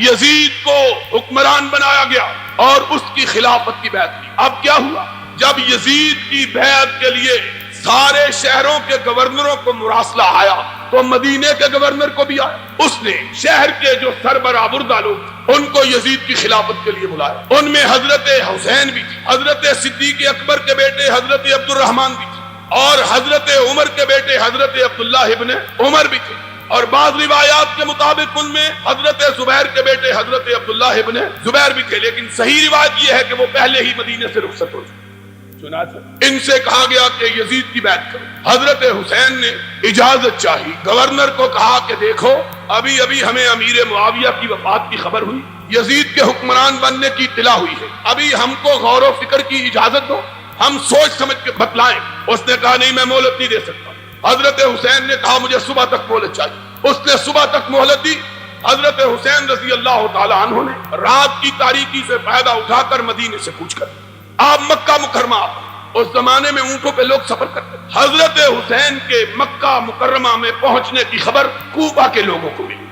یزید کو حکمران بنایا گیا اور اس کی خلافت کی بیعت کی۔ اب کیا ہوا؟ جب یزید کی بیعت کے لیے سارے شہروں کے گورنروں کو مراسلہ آیا تو مدینے کے گورنر کو بھی آیا۔ اس نے شہر کے جو سربراہ بردہ لوگ ان کو یزید کی خلافت کے لیے بلایا۔ ان میں حضرت حسین بھی تھی، حضرت صدیق اکبر کے بیٹے حضرت عبد الرحمن بھی تھے، اور حضرت عمر کے بیٹے حضرت عبداللہ ابن عمر بھی تھے، اور بعض روایات کے مطابق ان میں حضرت زبیر کے بیٹے حضرت عبداللہ ابن زبیر بھی تھے، لیکن صحیح روایت یہ ہے کہ وہ پہلے ہی مدینے سے رخصت ہو چکے۔ ان سے کہا گیا کہ یزید کی بیعت کرو۔ حضرت حسین نے اجازت چاہی، گورنر کو کہا کہ دیکھو ابھی ابھی ہمیں امیر معاویہ کی وفات کی خبر ہوئی، یزید کے حکمران بننے کی اطلاع ہوئی ہے، ابھی ہم کو غور و فکر کی اجازت دو، ہم سوچ سمجھ کے بتلائیں۔ اس نے کہا نہیں، میں مہلت نہیں دے سکتا۔ حضرت حسین نے کہا مجھے صبح تک مہلت چاہیے۔ اس نے صبح تک مہلت دی۔ حضرت حسین رضی اللہ تعالی عنہ نے رات کی تاریکی سے فائدہ اٹھا کر مدینے سے کوچ کر آپ مکہ مکرمہ۔ اس زمانے میں اونٹوں پہ لوگ سفر کرتے۔ حضرت حسین کے مکہ مکرمہ میں پہنچنے کی خبر کوفہ کے لوگوں کو ملی۔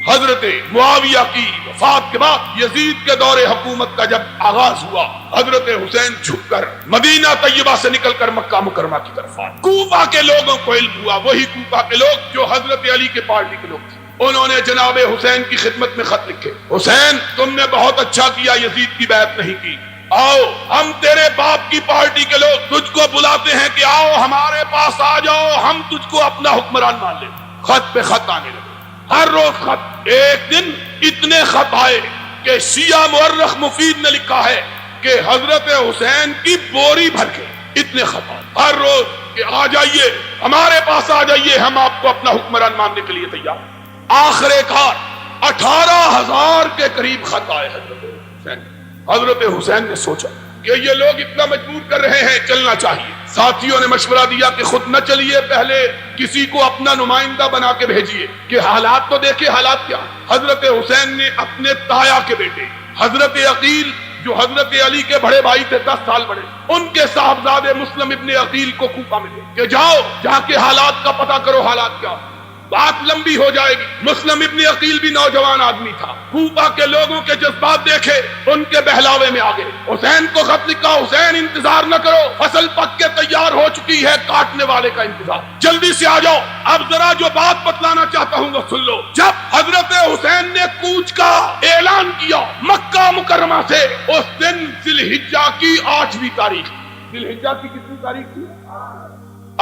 حضرت معاویہ کی وفات کے بعد یزید کے دور حکومت کا جب آغاز ہوا، حضرت حسین جھک کر مدینہ طیبہ سے نکل کر مکہ مکرمہ کی طرف آئے۔ کوفہ کے لوگوں کو علم ہوا، وہی کوفہ کے لوگ جو حضرت علی کے پارٹی کے لوگ تھے، انہوں نے جناب حسین کی خدمت میں خط لکھے، حسین تم نے بہت اچھا کیا یزید کی بیعت نہیں کی، آؤ ہم تیرے باپ کی پارٹی کے لوگ تجھ کو بلاتے ہیں کہ آؤ ہمارے پاس آ جاؤ، ہم تجھ کو اپنا حکمران مان لیں۔ خط پہ خط آنے لگے، ہر روز خط۔ ایک دن اتنے خط آئے کہ شیعہ مورخ مفید نے لکھا ہے کہ حضرت حسین کی بوری بھر کے اتنے خط آئے ہر روز کہ آ جائیے ہمارے پاس آ جائیے، ہم آپ کو اپنا حکمران ماننے کے لیے تیار۔ آخر کار 18,000 کے قریب خط آئے حضرت حسین۔ حضرت حسین نے سوچا کہ یہ لوگ اتنا مجبور کر رہے ہیں، چلنا چاہیے۔ ساتھیوں نے مشورہ دیا کہ خود نہ چلیے، پہلے کسی کو اپنا نمائندہ بنا کے بھیجیے کہ حالات تو دیکھیں حالات کیا۔ حضرت حسین نے اپنے تایا کے بیٹے حضرت عقیل جو حضرت علی کے بڑے بھائی تھے 10 سال بڑے، ان کے صاحبزادے مسلم ابن عقیل کو کوفہ میں دے کہ جاؤ جا کے حالات کا پتہ کرو، حالات کیا۔ بات لمبی ہو جائے گی۔ مسلم ابن عقیل بھی نوجوان آدمی تھا، کوفہ کے لوگوں کے جذبات دیکھے، ان کے بہلاوے میں آ گئے۔ حسین کو خط لکھا، حسین انتظار نہ کرو، فصل پک کے تیار ہو چکی ہے، کاٹنے والے کا انتظار، جلدی سے آ جاؤ۔ اب ذرا جو بات بتلانا چاہتا ہوں وہ سن لو۔ جب حضرت حسین نے کوچ کا اعلان کیا مکہ مکرمہ سے، اس دن ذی الحجہ کی 8ویں تاریخ، ذی الحجہ کی کتنی تاریخ تھی؟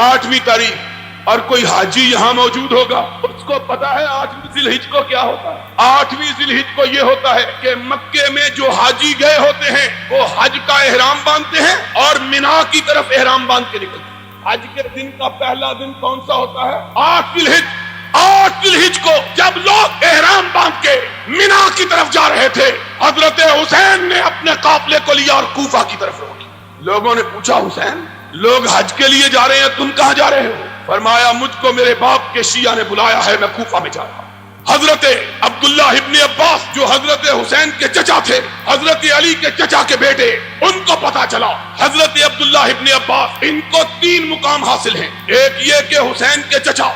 8ویں تاریخ۔ اور کوئی حاجی یہاں موجود ہوگا، اس کو پتا ہے 8ویں ذی الحجہ کو کیا ہوتا ہے؟ 8ویں ذی الحجہ کو یہ ہوتا ہے کہ مکے میں جو حاجی گئے ہوتے ہیں وہ حج کا احرام باندھتے ہیں اور مینا کی طرف احرام باندھ کے نکلتے ہیں۔ حج کے دن کا پہلا دن کون سا ہوتا ہے؟ 8 ذی الحجہ۔ 8 ذی الحجہ کو جب لوگ احرام باندھ کے مینا کی طرف جا رہے تھے، حضرت حسین نے اپنے قافلے کو لیا اور کوفہ کی طرف روکی۔ لوگوں نے پوچھا حسین لوگ حج کے لیے جا رہے ہیں، تم کہاں جا رہے ہو؟ فرمایا مجھ کو میرے باپ کے شیعہ نے بلایا ہے، میں کوفہ میں جا رہا ہوں۔ حضرت عبداللہ ابن عباس جو حضرت حسین کے چچا تھے، حضرت علی کے چچا کے بیٹے، ان کو پتا چلا حضرت عبداللہ ابن عباس ان کو 3 مقام حاصل ہیں۔ ایک یہ کہ حسین کے چچا،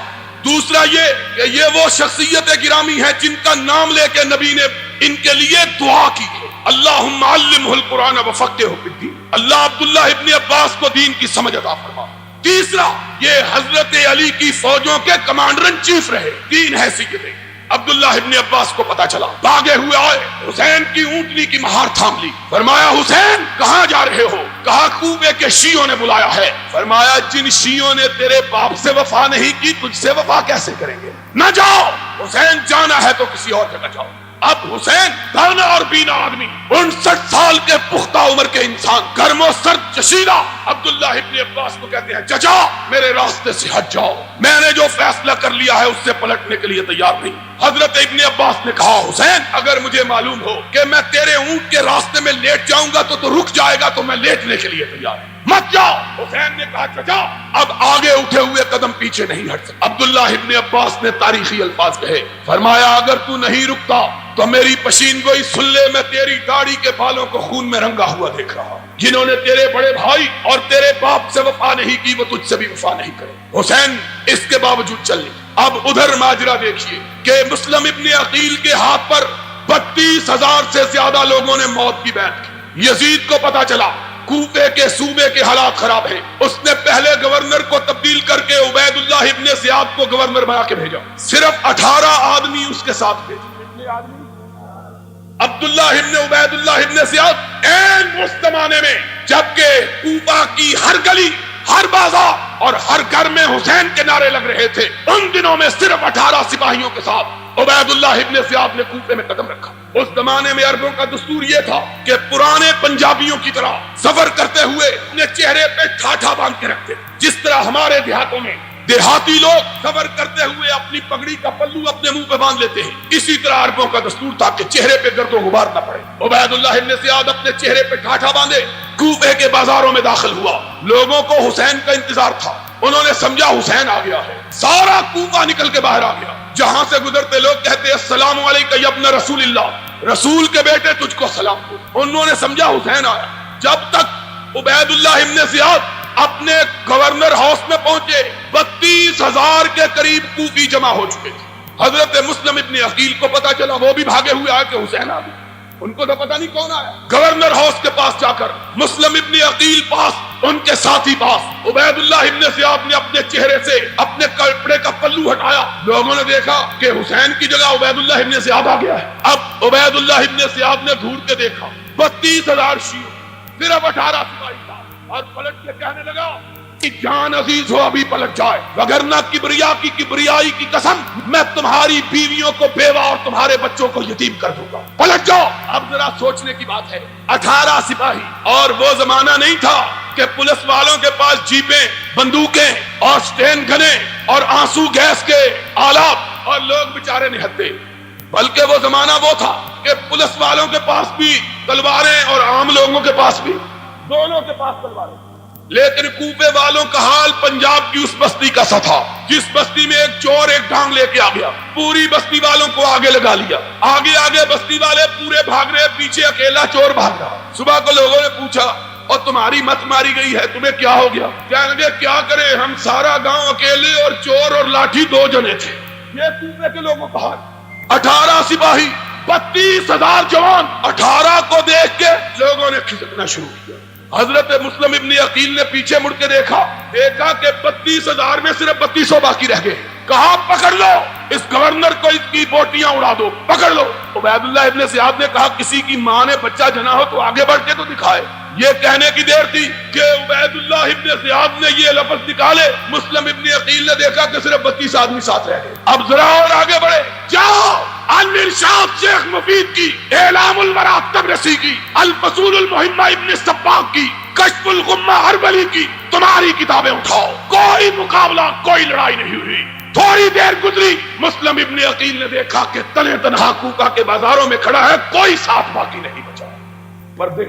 دوسرا یہ کہ یہ وہ شخصیت گرامی ہے جن کا نام لے کے نبی نے ان کے لیے دعا کی ہے، اللہم علمہ القرآن وفقہہ فی الدین، اللہ عبداللہ ابن عباس کو دین کی سمجھ عطا فرما۔ تیسرا یہ حضرت علی کی فوجوں کے کمانڈر ان چیف رہے، 3 حیثیتیں۔ عبداللہ ابن عباس کو پتا چلا، بھاگے ہوئے آئے، حسین کی اونٹنی کی مہار تھام لی۔ فرمایا حسین کہاں جا رہے ہو؟ کہا کوفے کے شیعوں نے بلایا ہے۔ فرمایا جن شیعوں نے تیرے باپ سے وفا نہیں کی، تجھ سے وفا کیسے کریں گے؟ نہ جاؤ حسین، جانا ہے تو کسی اور جگہ جاؤ۔ اب حسین دانا اور بینا آدمی، 59 سال کے پختہ عمر کے انسان، گرم و سرد جشیدہ، عبداللہ ابن عباس کو کہتے ہیں چچا میرے راستے سے ہٹ جاؤ، میں نے جو فیصلہ کر لیا ہے اس سے پلٹنے کے لیے تیار نہیں۔ حضرت ابن عباس نے کہا حسین اگر مجھے معلوم ہو کہ میں تیرے اونٹ کے راستے میں لیٹ جاؤں گا تو رک جائے گا تو میں لیٹنے کے لیے تیار ہوں، مت جاؤ۔ حسین نے کہا چچا اب آگے اٹھے ہوئے قدم پیچھے نہیں ہٹ سکتے۔ عبداللہ ابن عباس نے تاریخی الفاظ کہے، فرمایا اگر تو نہیں رکتا تو میری پشین گوئی سن لے، میں تیری داڑھی کے بالوں کو خون میں رنگا ہوا دیکھ رہا ہوں۔ جنہوں نے تیرے بڑے بھائی اور تیرے باپ سے وفا نہیں کی وہ تجھ سے بھی وفا نہیں کرے. حسین اس کے باوجود چل لی. اب ادھر ماجرا دیکھیے کہ مسلم ابن عقیل کے ہاتھ پر 32,000 سے زیادہ لوگوں نے موت کی بیعت کی. یزید کو پتا چلا کوفے کے صوبے کے حالات خراب ہیں. اس نے پہلے گورنر کو تبدیل کر کے عبید اللہ ابن زیاد کو گورنر بنا کے بھیجا. صرف 18 آدمی اس کے ساتھ بھیجے. کتنے آدمی؟ عبداللہ ابن عبید اللہ ابن زیاد این اس زمانے میں جبکہ کوفہ کی ہر گلی، ہر بازار اور ہر گھر میں حسین کے نعرے لگ رہے تھے، ان دنوں میں صرف 18 سپاہیوں کے ساتھ عبید اللہ ابن زیاد نے کوفے میں قدم رکھا. اس زمانے میں عربوں کا دستور یہ تھا کہ پرانے پنجابیوں کی طرح سفر کرتے ہوئے اپنے چہرے پہ ٹھاٹھا باندھ کے رکھتے، جس طرح ہمارے دیہاتوں میں دیہاتی لوگ سفر کرتے ہوئے اپنی پگڑی کا پلو اپنے منہ پہ باندھ لیتے ہیں. اسی طرح عربوں کا دستور تھا کہ چہرے پہ گرد و غبار نہ پڑے. عبید اللہ ابن زیاد اپنے چہرے پہ ٹھاٹھا باندھے کوفے کے بازاروں میں داخل ہوا. لوگوں کو حسین کا انتظار تھا. انہوں نے سمجھا حسین آ گیا ہے. سارا کوفہ نکل کے باہر آ گیا. جہاں سے گزرتے لوگ کہتے السلام علیکم یا ابن رسول اللہ، رسول کے بیٹے تجھ کو سلام دو. انہوں نے سمجھا حسین آیا. جب تک عبید اللہ ابن زیاد اپنے گورنر ہاؤس میں پہنچے 32,000 کے قریب کوفی جمع ہو چکے تھے. حضرت مسلم ابن عقیل کو پتا چلا، وہ بھی بھاگے ہوئے آئے کہ حسین آ گیا. ان کو تو پتا نہیں کون آیا. گورنر ہاؤس کے پاس جا کر مسلم ابن عقیل پاس، ان کے ساتھی پاس عبید اللہ ابن زیاد نے اپنے چہرے سے اپنے کپڑے کا پلو ہٹایا. لوگوں نے دیکھا کہ حسین کی جگہ عبید اللہ ابن زیاد آ گیا ہے. اب عبید اللہ ابن زیاد نے گھور کے دیکھا 32,000 شیعہ، صرف 18 سپاہی تھا، اور پلٹ کے کہنے لگا کہ جان عزیز ہو ابھی پلٹ جائے، وگرنہ کبریائی کی قسم میں تمہاری بیویوں کو بیوہ اور تمہارے بچوں کو یتیم کر دوں گا، پلٹ جاؤ. اب ذرا سوچنے کی بات ہے، 18 سپاہی، اور وہ زمانہ نہیں تھا کہ پولیس والوں کے پاس جیپیں، بندوقیں اور سٹین گنیں اور آنسو گیس کے آلات اور لوگ بیچارے نہتے، بلکہ وہ زمانہ وہ تھا کہ پولیس والوں کے پاس بھی تلواریں اور عام لوگوں کے پاس بھی، دونوں کے پاس تلواریں. لیکن کوفے والوں کا حال پنجاب کی اس بستی کا سا تھا جس بستی میں ایک چور ایک ڈانگ لے کے آ گیا، پوری بستی والوں کو آگے لگا لیا. آگے آگے بستی والے پورے بھاگ رہے، پیچھے اکیلا چور بھاگ رہا. صبح کو لوگوں نے پوچھا اور تمہاری مت ماری گئی ہے، تمہیں کیا ہو گیا؟ کہنے لگے کیا کریں، ہم سارا گاؤں اکیلے اور چور اور لاٹھی 2 جنے تھے. یہ کوفے کے لوگوں کا حال. 18 سپاہی، 32,000 جوان. 18 کو دیکھ کے لوگوں نے کھسکنا شروع کیا. حضرت مسلم ابن عقیل نے پیچھے مڑ کے دیکھا کہ 32,000 میں صرف 3200 باقی رہ گئے. کہا پکڑ لو اس گورنر کو، اس کی بوٹیاں اڑا دو، پکڑ لو. عبید اللہ ابن زیاد نے کہا کسی کی ماں نے بچہ جنا ہو تو آگے بڑھ کے تو دکھائے. یہ کہنے کی دیر تھی کہ عبید اللہ ابن زیاد نے یہ لفظ نکالے. مسلم ابن عقیل نے دیکھا کہ صرف 32 آدمی ساتھ رہ گئے. اب ذرا اور آگے بڑھے. جاؤ الارشاد شیخ مفید کی، اعلام الورا تبرسی کی، الفصول المہمہ ابن سباق کی، کشف الغمہ اربلی کی، تمہاری کتابیں اٹھاؤ. کوئی مقابلہ، کوئی لڑائی نہیں ہوئی. تھوڑی دیر گزری، مسلم ابن عقیل نے دیکھا کہ تنہا تنہا کوفہ کے بازاروں میں کھڑا ہے، کوئی ساتھ باقی نہیں بچا. پردے،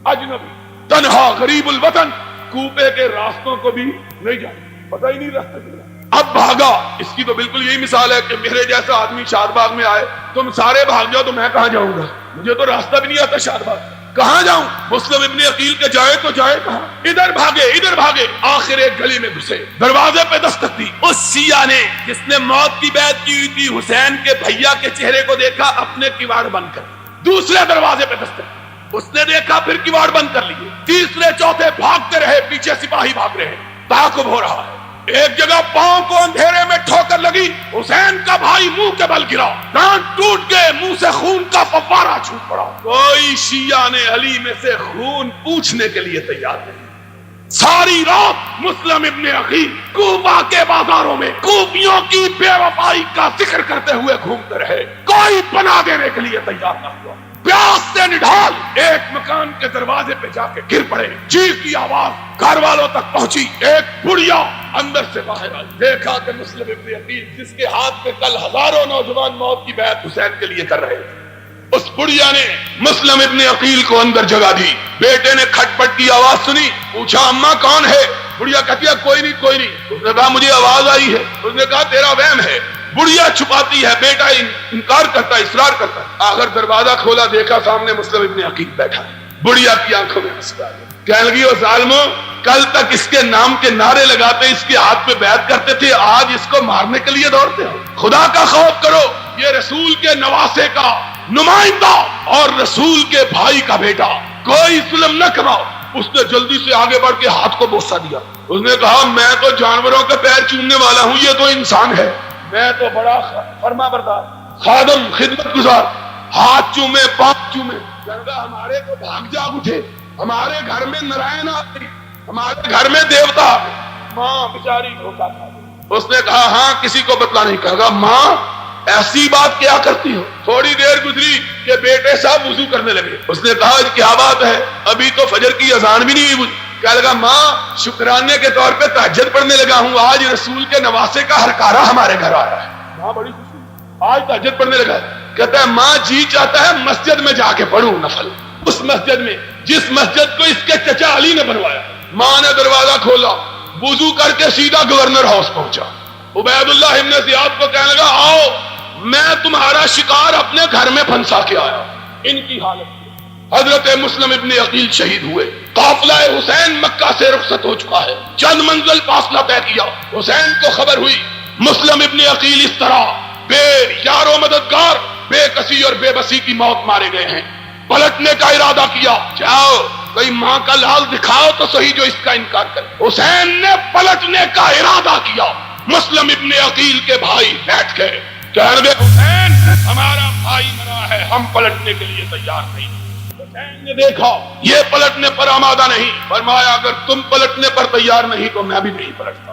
اجنبی، تنہا، غریب الوطن، کوفے کے راستوں کو بھی نہیں جانا، پتہ ہی نہیں راستہ کیا. اب بھاگا. اس کی تو بالکل یہی مثال ہے کہ میرے جیسا آدمی شاد باغ میں آئے، تم سارے بھاگ جاؤ تو میں کہاں جاؤں گا؟ مجھے تو راستہ بھی نہیں آتا شاد باغ، کہاں جاؤں؟ مسلم ابن عقیل کے جائے تو جائے کہاں؟ ادھر بھاگے ادھر بھاگے، آخر ایک گلی میں گھسے. دروازے پہ دستک دی. اس شیعہ نے جس نے موت کی بیعت کی ہوئی تھی، حسین کے بھیا کے چہرے کو دیکھا، اپنے کیواڑ بند کر. دوسرے دروازے پہ دستک دی. اس نے دیکھا، پھر کیواڑ بند کر لیے. تیسرے چوتھے بھاگتے رہے، پیچھے سپاہی بھاگ رہے ہیں. تعاقب ہو رہا ہے. ایک جگہ پاؤں کو اندھیرے میں ٹھوکر لگی، حسین کا بھائی منہ کے بل گرا، دانت ٹوٹ گئے، منہ سے خون کا فوارہ چھوٹ پڑا. کوئی شیعہ نے علی میں سے خون پوچھنے کے لیے تیار نہیں. ساری رات مسلم ابن عقیل کوفہ کے بازاروں میں کوفیوں کی بے وفائی کا ذکر کرتے ہوئے گھومتے رہے. کوئی پناہ دینے کے لیے تیار نہ ہوا. پیاس سے نڈھال ایک مکان کے دروازے پہ جا کے گر پڑے. چیخ کی آواز گھر والوں تک پہنچی. ایک بڑھیا اندر سے باہر آئی. دیکھا کہ مسلم ابن عقیل جس کے ہاتھ میں کل ہزاروں نوجوان موت کی بیعت حسین کے لیے کر رہے تھے، اس بڑھیا نے مسلم ابن عقیل کو اندر جگہ دی. بیٹے نے کھٹ پٹ کی آواز سنی، پوچھا اماں کون ہے؟ بڑھیا کہتی ہے کوئی نہیں کوئی نہیں. اس نے کہا مجھے آواز آئی ہے. اس نے کہا تیرا وہم ہے. بڑھیا چھپاتی ہے، بیٹا انکار کرتا ہے، اصرار کرتا ہے. آخر دروازہ کھولا، دیکھا سامنے مسلم ابن عقیل بیٹھا ہے. بڑھیا کی آنکھوں میں آنسو آ گئے. کہنے لگی او ظالمو، کل تک اس کے نام کے نعرے لگاتے، اس کے ہاتھ پہ بیعت کرتے تھے، آج اس کو مارنے کے لیے دوڑتے ہو. خدا کا خوف کرو، یہ رسول کے نواسے کا نمائندہ اور رسول کے بھائی کا بیٹا، کوئی ظلم نہ کراؤ. اس نے جلدی سے آگے بڑھ کے ہاتھ کو بوسہ دیا. اس نے کہا میں تو جانوروں کے پیر چومنے والا ہوں، یہ تو انسان ہے. میں تو بڑا فرما بردار خادم، خدمت گزار، ہاتھ چومے پاؤں چومے. ہمارے کو بھاگ جاگ اٹھے، ہمارے گھر میں نارائن آ گئی، ہمارے گھر میں دیوتا آ گئے. ماں بیچاری دھوکا کھا گئی. اس نے کہا ہاں کسی کو بتلا نہیں. کہا ماں ایسی بات کیا کرتی ہو؟ تھوڑی دیر گزری کہ بیٹے صاحب وضو کرنے لگے. اس نے کہا کیا بات ہے؟ ابھی تو فجر کی اذان بھی نہیں ہوئی. کہنے لگا ماں شکرانے کے طور پہ تہجد پڑھنے لگا ہوں، آج رسول کے نواسے کا ہرکارہ ہمارے گھر آیا ہے. ماں بڑی خوشی، آج تہجد پڑھنے لگا. کہتا ہے ماں جی چاہتا ہے مسجد میں جا کے پڑھوں نفل، اس مسجد میں جس مسجد کو اس کے چچا علی نے بنوایا. ماں نے دروازہ کھولا، وضو کر کے سیدھا گورنر ہاؤس پہنچا. عبید اللہ ابن زیاد کو کہنے لگا آؤ میں تمہارا شکار اپنے گھر میں پھنسا کے آیا. ان کی حالت حضرت مسلم ابن عقیل شہید ہوئے. قافلہ حسین مکہ سے رخصت ہو چکا ہے، چند منزل فاصلہ طے کیا. حسین کو خبر ہوئی مسلم ابن عقیل اس طرح بے یار و مددگار، بے کسی اور بے بسی کی موت مارے گئے ہیں. پلٹنے کا ارادہ کیا. جاؤ کوئی ماں کا لال دکھاؤ تو صحیح جو اس کا انکار کرے. حسین نے پلٹنے کا ارادہ کیا. مسلم ابن عقیل کے بھائی بیٹھ گئے. کہنے لگے حسین ہمارا بھائی مرا ہے، ہم پلٹنے کے لیے تیار نہیں. حسین نے دیکھا یہ پلٹنے پر آمادہ نہیں. فرمایا اگر تم پلٹنے پر تیار نہیں تو میں بھی نہیں پلٹتا.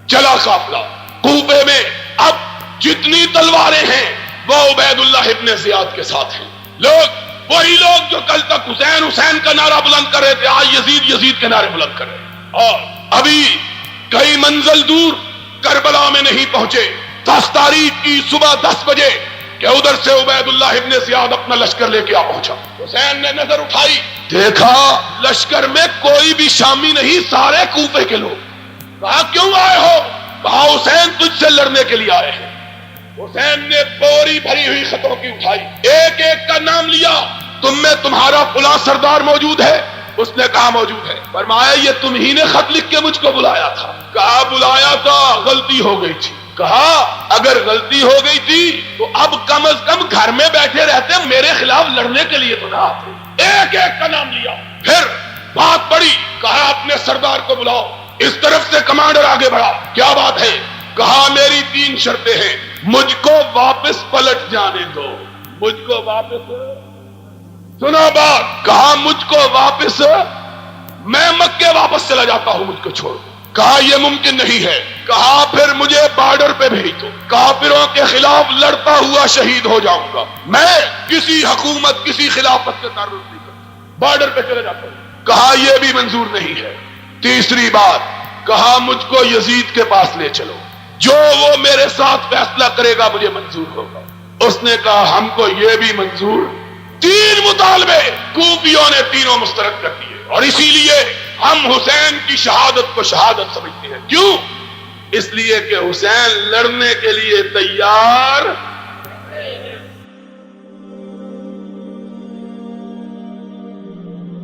چلا قافلہ کوفے میں. اب جتنی تلواریں ہیں وہ عبید اللہ ابن زیاد کے ساتھ ہیں. لوگ وہی لوگ جو کل تک حسین حسین کا نعرہ بلند کر رہے تھے، آج یزید یزید کے نعرے بلند کر رہے ہیں. اور ابھی کئی منزل دور کربلا میں نہیں پہنچے. 10 تاریخ کی صبح 10 بجے کہ ادھر سے عبید اللہ ابن زیاد اپنا لشکر لے کے آ پہنچا. حسین نے نظر اٹھائی، دیکھا لشکر میں کوئی بھی شامی نہیں، سارے کوفے کے لوگ. کہا کیوں آئے ہو؟ کہا حسین تجھ سے لڑنے کے لیے آئے ہیں. حسین نے بوری بھری ہوئی خطوں کی اٹھائی، ایک ایک کا نام لیا. تم میں تمہارا فلاں سردار موجود ہے؟ اس نے کہا موجود ہے. فرمایا یہ تم ہی نے خط لکھ کے مجھ کو بلایا تھا؟ کہا بلایا تھا، غلطی ہو گئی تھی. کہا اگر غلطی ہو گئی تھی تو اب کم از کم گھر میں بیٹھے رہتے، میرے خلاف لڑنے کے لیے تو نہ آتے. ایک ایک کا نام لیا. پھر بات بڑی. کہا اپنے سردار کو بلاؤ. اس طرف سے کمانڈر آگے بڑھا. کیا بات ہے؟ کہا میری 3 شرطیں ہیں. مجھ کو واپس پلٹ جانے دو. مجھ کو واپس، سنا بات. کہا مجھ کو واپس، میں مکے واپس چلا جاتا ہوں، مجھ کو چھوڑ. کہا یہ ممکن نہیں ہے. کہا پھر مجھے بارڈر پہ بھیج دو، کافروں کے خلاف لڑتا ہوا شہید ہو جاؤں گا. میں کسی حکومت کسی خلافت سے تعلق نہیں کرتا، بارڈر پہ چلے جاتا ہوں. کہا یہ بھی منظور نہیں ہے. تیسری بات. کہا مجھ کو یزید کے پاس لے چلو، جو وہ میرے ساتھ فیصلہ کرے گا مجھے منظور ہوگا. اس نے کہا ہم کو یہ بھی منظور. 3 مطالبے کوفیوں نے تینوں مسترد کر دیے. اور اسی لیے ہم حسین کی شہادت کو شہادت سمجھتے ہیں. کیوں؟ اس لیے کہ حسین لڑنے کے لیے تیار